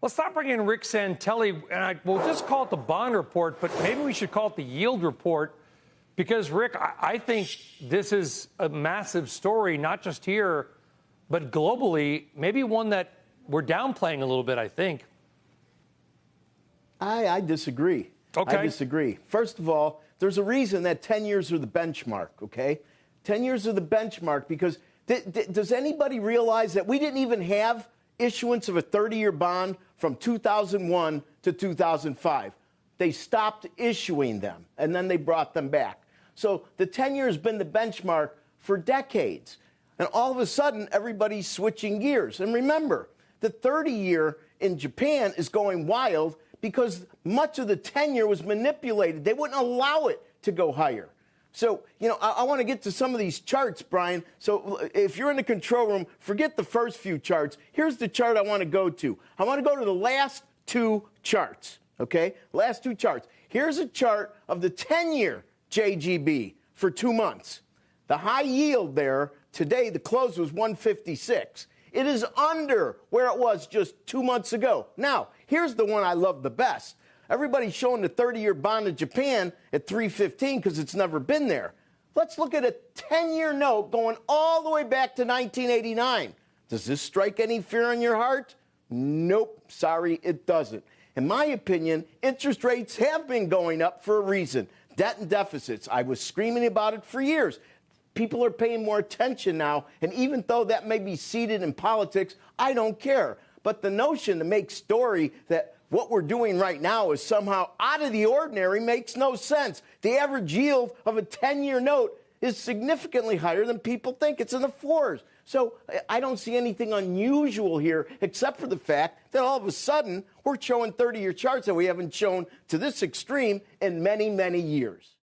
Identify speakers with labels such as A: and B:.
A: Let's stop bringing in Rick Santelli, and we'll just call it the bond report, but maybe we should call it the yield report, because, Rick, I think this is a massive story, not just here, but globally, maybe one that we're downplaying a little bit, I think.
B: I disagree.
A: Okay.
B: I disagree. First of all, there's a reason that 10 years are the benchmark, okay? 10 years are the benchmark because does anybody realize that we didn't even have issuance of a 30-year bond from 2001 to 2005? They stopped issuing them, and then they brought them back. So the 10-year has been the benchmark for decades. And all of a sudden, everybody's switching gears. And remember, the 30-year in Japan is going wild because much of the 10-year was manipulated. They wouldn't allow it to go higher. So, I want to get to some of these charts, Brian. So if you're in the control room, forget the first few charts. Here's the chart I want to go to. I want to go to the last two charts, okay? Last two charts. Here's a chart of the 10-year JGB for 2 months. The high yield there, today the close was 156. It is under where it was just 2 months ago. Now, here's the one I love the best. Everybody's showing the 30-year bond in Japan at 315 because it's never been there. Let's look at a 10-year note going all the way back to 1989. Does this strike any fear in your heart? Nope. Sorry, it doesn't. In my opinion, interest rates have been going up for a reason. Debt and deficits. I was screaming about it for years. People are paying more attention now, and even though that may be seeded in politics, I don't care. But the notion to make story that what we're doing right now is somehow out of the ordinary makes no sense. The average yield of a 10-year note is significantly higher than people think. It's in the fours. So I don't see anything unusual here except for the fact that all of a sudden we're showing 30-year charts that we haven't shown to this extreme in many, many years.